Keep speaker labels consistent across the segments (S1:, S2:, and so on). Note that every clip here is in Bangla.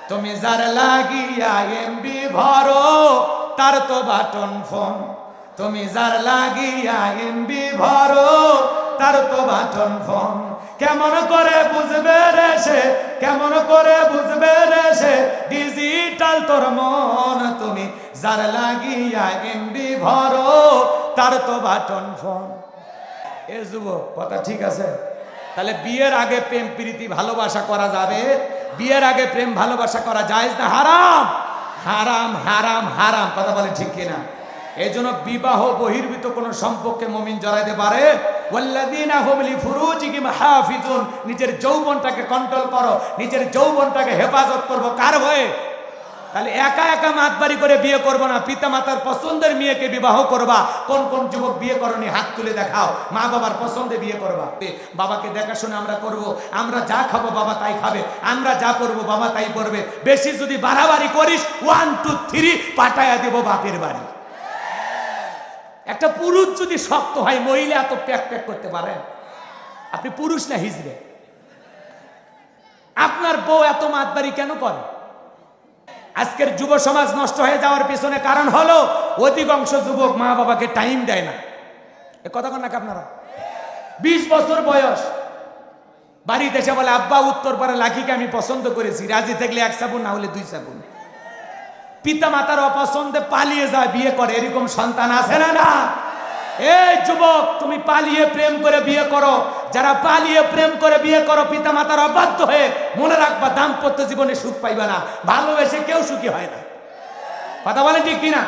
S1: তুমি যার লাগিয়া এমবি ভরো তার তো বাটন ফোন, তুমি যার লাগিয়া এমবি ভরো তার তো বাটন ফোন। কেমন করে বুঝবে রে সে, কেমন করে বুঝবে রে সে ডিজিটাল তোর মন, তুমি যার লাগিয়া এমবি ভরো তার তো বাটন ফোন। এ যুবক কথা ঠিক আছে? তাহলে বিয়ের আগে প্রেম প্রীতি ভালোবাসা করা যাবে? বিয়ের আগে প্রেম ভালোবাসা করা জায়েজ না হারাম? হারাম হারাম হারাম, কথা বলে ঠিক কিনা? এই জন্য বিবাহ বহির্ভূত কোন সম্পর্কে মুমিন জড়াইতে পারে। ওয়াল্লাযীনা হুম লিফুরুজিহিম হাফিজুন, নিজের যৌবনটাকে কন্ট্রোল করো, নিজের যৌবনটাকে হেফাজত করবো কার ভয়ে? তাহলে একা একা মাতবাড়ি করে বিয়ে করবো না, পিতা মাতার পছন্দের মেয়েকে বিবাহ করবা। কোন কোন যুবক বিয়ে করনি হাত তুলে দেখাও। মা বাবার পছন্দে বিয়ে করবা। বাবাকে দেখাশোনা আমরা করব, আমরা যা খাবো বাবা তাই খাবে, আমরা যা করবো বাবা তাই করবে। বেশি যদি বাড়াবাড়ি করিস 1 2 3 পাঠায়া দেব বাপের বাড়ি। একটা পুরুষ যদি শক্ত হয়, মহিলা এত প্যাক প্যাক করতে পারেন? আপনি পুরুষ না হিজড়ে? আপনার বউ এত মাতবাড়ি কেন করে? আজকের যুব সমাজ নষ্ট হয়ে যাওয়ার পিছনে কারণ হলো অধিকাংশ যুবক মা বাবাকে টাইম দেয় না। এ কথা কন নাকি আপনারা? 20 বছর বয়স, বাড়িতে এসে বলে আব্বা উত্তর পাড়া লাখিকে আমি পছন্দ করেছি, রাজি থাকলে 1 সাবুন না হলে 2 সাবুন। পিতা মাতার অপছন্দে পালিয়ে যায়, বিয়ে করে। এরকম সন্তান আছে না? না। এই যুবক, তুমি পালিয়ে প্রেম করে বিয়ে করো। যারা পালিয়ে প্রেম করে বিয়ে করো পিতা মাতার অবাধ্য হয়ে, মনে রাখবা দাম্পত্য জীবনে সুখ পাইবা না। ভালোবেসে কেউ সুখী হয় না। কথা বলে ঠিক কিনা?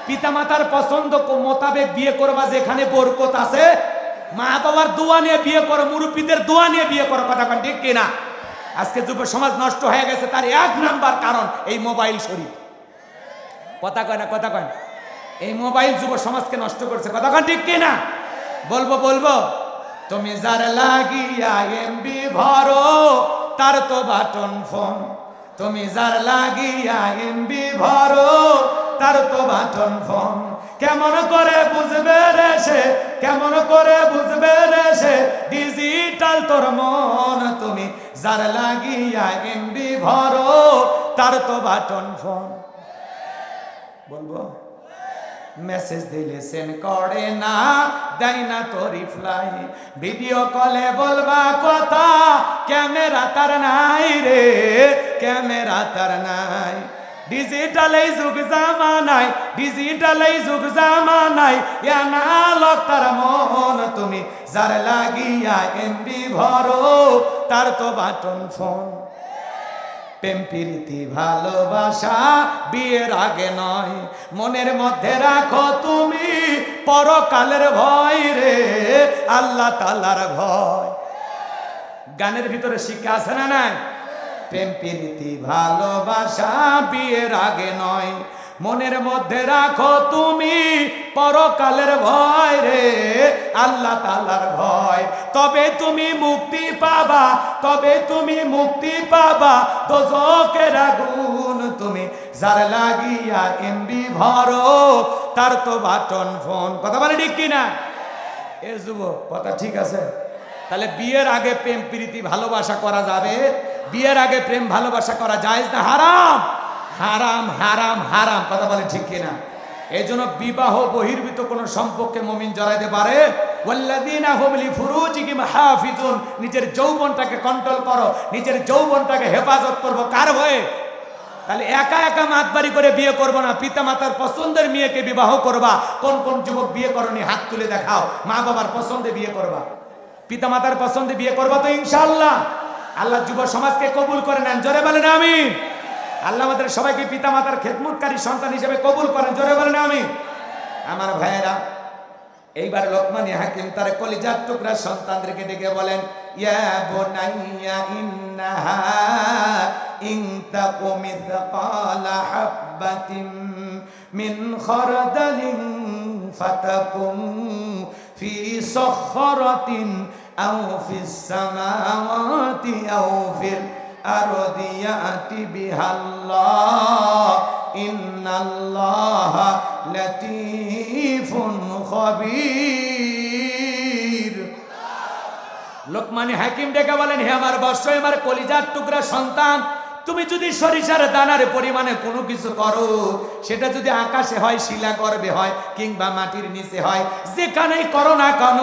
S1: পিতা মাতার পছন্দ মোতাবেক বিয়ে করবা, যেখানে বরকত আছে। মা বাবার দোয়া নিয়ে বিয়ে করো, মুরব্বীদের দোয়া নিয়ে বিয়ে করো। কথা কন ঠিক কিনা? আজকে যুব সমাজ নষ্ট হয়ে গেছে, তার 1 নাম্বার কারণ এই মোবাইল শরীফ। কথা কয় না? কথা কয় না? এই মোবাইল যুব সমাজকে নষ্ট করছে। কথা কন ঠিক কিনা? বলবো বলবো, তুমি যার লাগিয়া এমবি ভরো তার তো বাটন ফোন, তুমি যার লাগিয়া এমবি ভরো তার তো বাটন ফোন। কেমন করে বুঝবে রে সে, কেমন করে বুঝবে রে সে ডিজিটাল তোর মন, তুমি যার লাগিয়া এমবি ভরো তার তো বাটন ফোন। বলবো, মেসেজ দিলে সেন্ড করে না, দেয় না তো রিপ্লাই। ভিডিও কলে বলবা কথা, ক্যামেরা তার নাই রে, ক্যামেরা তার নাই। ডিজিটাল এই যুগ জামানায়, ডিজিটাল এই যুগ জামানায় অ্যানালগ তার মন, তুমি যার লাগিয়া এমবি ভরো তার তো বাটন ফোন। প্রেম প্রীতি ভালোবাসা বিয়ের আগে নয়, মনের মধ্যে রাখো তুমি পরকালের ভয় রে, আল্লাহ তাআলার ভয়। গানের ভিতরে শিক্ষা আছে না নাই? প্রেম প্রীতি ভালোবাসা বিয়ের আগে নয়, মনের মধ্যে রাখো তুমি পরকালের ভয় রে, আল্লাহ তাআলার ভয়। তবে তুমি মুক্তি পাবা, তবে তুমি মুক্তি পাবা দোজখের আগুন, তুমি যার লাগিয়া এমবি ভরো তার তো বাটন ফোন। কথা বলে ঠিক কিনা? এ যুবক কথা ঠিক আছে? তাহলে বিয়ের আগে প্রেম প্রীতি ভালোবাসা করা যাবে? বিয়ের আগে প্রেম ভালোবাসা করা জায়েজ না হারাম? হারাম হারাম হারাম, কথা বলে ঠিক কিনা? এই জন্য বিবাহ বহির্ভূত কোন সম্পর্কে মুমিন জড়াইতে পারে। ওয়াল্লাযীনা হুম লিফুরুজিহিম হাফিজুন, নিজের যৌবনটাকে কন্ট্রোল করো, নিজের যৌবনটাকে হেফাজত করবো কার ভয়ে? তাহলে একা একা মাতবাড়ি করে বিয়ে করবো না, পিতা মাতার পছন্দের মেয়েকে বিবাহ করবা। কোন কোন যুবক বিয়ে করনি হাত তুলে দেখাও। মা বাবার পছন্দে বিয়ে করবা, পিতা মাতার পছন্দে বিয়ে করবা তো ইনশাআল্লাহ আল্লাহ যুব সমাজকে কবুল করে নেন। জোরে বলেন আমিন। আল্লাহ আমাদের সবাইকে পিতা মাতার খেদমতকারী সন্তান হিসেবে কবুল করেন। জোরে বলেন আমিন। আমার ভাইয়েরা, এইবার লোকমানে হাকিম তার কলিজার টুকরা সন্তানদেরকে ডেকে বলেন, ইয়া বুনাইয়া ইন্নাহা ইন তাকু মিসকালা হাববাতিন মিন খারদালিন ফাতাকুম ফি সখরাতিন আও ফিস সামাওয়াতি আও ফিল আরদি ইয়াতি বিহাল্লাহ ইন্নাল্লাহা লাতীফুন খবীর। লোকমান হাকিম ডেকে বলেন, হে আমার বৎস, আমার কলিজার টুকরা সন্তান, তুমি যদি সরিষার দানার পরিমাণে কোনো কিছু করো, সেটা যদি আকাশে হয়, শিলা গর্ভে হয়, কিংবা মাটির নিচে হয়, যেখানেই করো না কেন,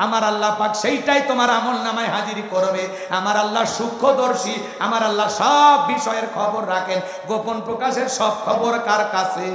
S1: আমার আল্লাহ পাক সেইটাই তোমার আমল নামায় হাজির করবে। আমার আল্লাহ সূক্ষ্মদর্শী, আমার আল্লাহ সব বিষয়ের খবর রাখেন। গোপন প্রকাশের সব খবর কার কাছে?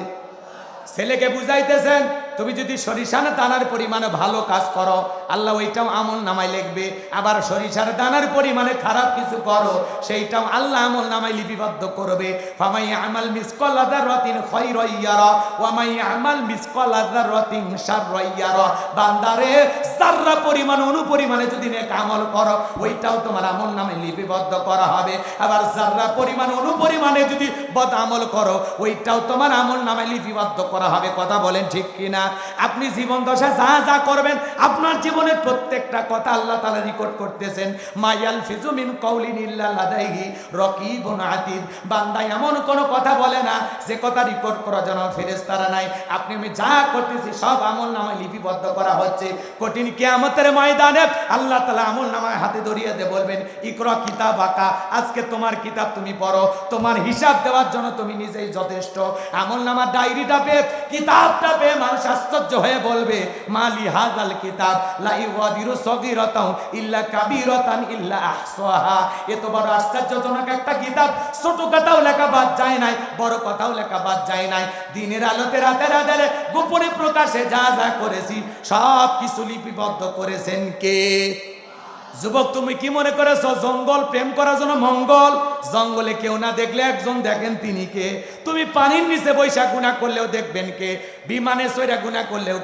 S1: ছেলেকে বুঝাইতেছেন, তুমি যদি সরিষার দানার পরিমাণে ভালো কাজ করো, আল্লাহ ওইটাও আমল নামায় লিখবে। আবার সরিষার দানার পরিমাণে খারাপ কিছু করো, সেইটাও আল্লাহ আমল নামায় লিপিবদ্ধ করবে। ফামাই আমাল মিসকাল যাররাতিন খায়রান ইয়ারা ওয়া মাই আমাল মিসকাল যাররাতিন শাররান ইয়ারা। বান্দারে, যাররা পরিমাণ অনুপরিমাণে যদি নেক আমল করো, ওইটাও তোমার আমল নামায় লিপিবদ্ধ করা হবে। আবার যাররা পরিমাণ অনুপরিমাণে যদি বদ আমল করো, ওইটাও তোমার আমল নামায় লিপিবদ্ধ করা হবে। কথা বলেন ঠিক কিনা? আপনি জীবন দশা যা যা করবেন, আপনার জীবনের প্রত্যেকটা কথা আল্লাহ তাআলা রেকর্ড করতেছেন। মায়াল ফিজু মিন কাউলিন ইল্লা লাদাইহি রাকিবুন আতীদ। বান্দা এমন কোন কথা বলে না যে কথা রেকর্ড করার জন্য ফেরেশতারা নাই। আপনি আমি যা করতেছি সব আমলনামায় লিপিবদ্ধ করা হচ্ছে। কঠিন কিয়ামতের ময়দানে আল্লাহ তাআলা আমলনামায় হাতে ধরিয়ে দিয়ে বলবেন, ইকরা কিতাবাকা, আজকে তোমার কিতাব তুমি পড়ো, তোমার হিসাব দেওয়ার জন্য তুমি নিজেই যথেষ্ট। আমলনামার ডায়েরিটা পেয়ে, কিতাবটা পেয়ে মানুষ আশ্চর্য হয়ে বলবে, মালি হাযাল কিতাব লা ইউগাদিরু সগীরাতাও ইল্লা কাবীরাতান ইল্লা আহসাহা। এত বড় আশ্চর্যজনক একটা কিতাব, ছোট কথাও লেখা বাদ যায় নাই, বড় কথাও লেখা বাদ যায় নাই। দিনের আলোতে রাতের আঁধারে গোপনে প্রকাশে যা যা করেছি সব কিছু লিপিবদ্ধ করেছেন কে? যুবক, তুমি কি মনে করেছো জঙ্গল প্রেম করার জন্য মঙ্গল? জঙ্গলে কেউ না দেখলে একজন দেখেন, তিনি কে? তুমি পানির নিচে বৈশা গুনাহ করলেও দেখবেন কে? বিমানে সইরা গুনাহ করলেও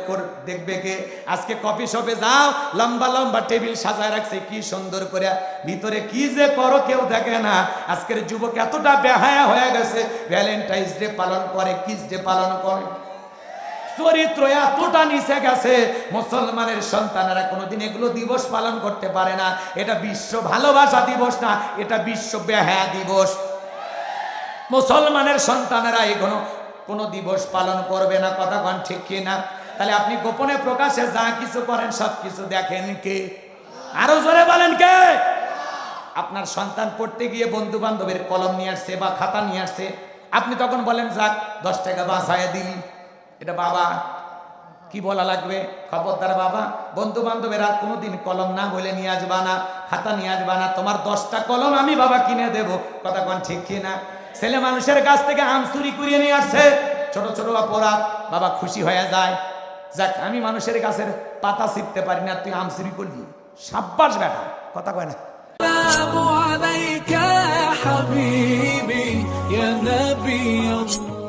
S1: দেখবে কে? আজকে কফি শপে যাও, লম্বা লম্বা টেবিল সাজায় রাখছে, কি সুন্দর করে, ভিতরে কি যে করো কেউ দেখে না। আজকের যুবক এতটা বেহায়া হয়ে গেছে, ভ্যালেন্টাইন্স ডে পালন করে, কিস ডে পালন করে, চরিত্র এতটা নিচে গেছে। মুসলমানের সন্তানেরা কোনোদিন এগুলো দিবস পালন করতে পারে না। এটা বিশ্ব ভালোবাসা দিবস না, এটা বিশ্ব বেহায়া দিবস। মুসলমানের সন্তানেরা এগুলো কোনো দিবস পালন করবে না। কথা কোন ঠিক কিনা? তাহলে আপনি গোপনে প্রকাশে যা কিছু করেন সব কিছু দেখেন কে? আরো জোরে বলেন কে? আপনার সন্তান পড়তে গিয়ে বন্ধু বান্ধবের কলম নিয়ে আসছে বা খাতা নিয়ে আসছে, আপনি তখন বলেন, যাক 10 টাকা বাঁচায় দিলি। এটা বাবা কি বলা লাগবে? খবরদার বাবা, বন্ধু বান্ধবের আর কোনোদিন কলম না বলে নিয়ে আসবা না, খাতা নিয়ে আসবা না, তোমার 10টা কলম আমি বাবা কিনে দেব। কথা কোন ঠিক কিনা? ছেলে মানুষের কাছ থেকে আম চুরি করিয়ে নিয়ে আসছে, ছোট ছোট অপরাধ, বাবা খুশি হয়ে যায়, যাক আমি মানুষের গাছের পাতা ছিঁড়তে পারি না, তুই আম চুরি করলি, সাব্বাস বেটা। কথা কয় না?
S2: السلام عليك يا حبيبي يا نبي الله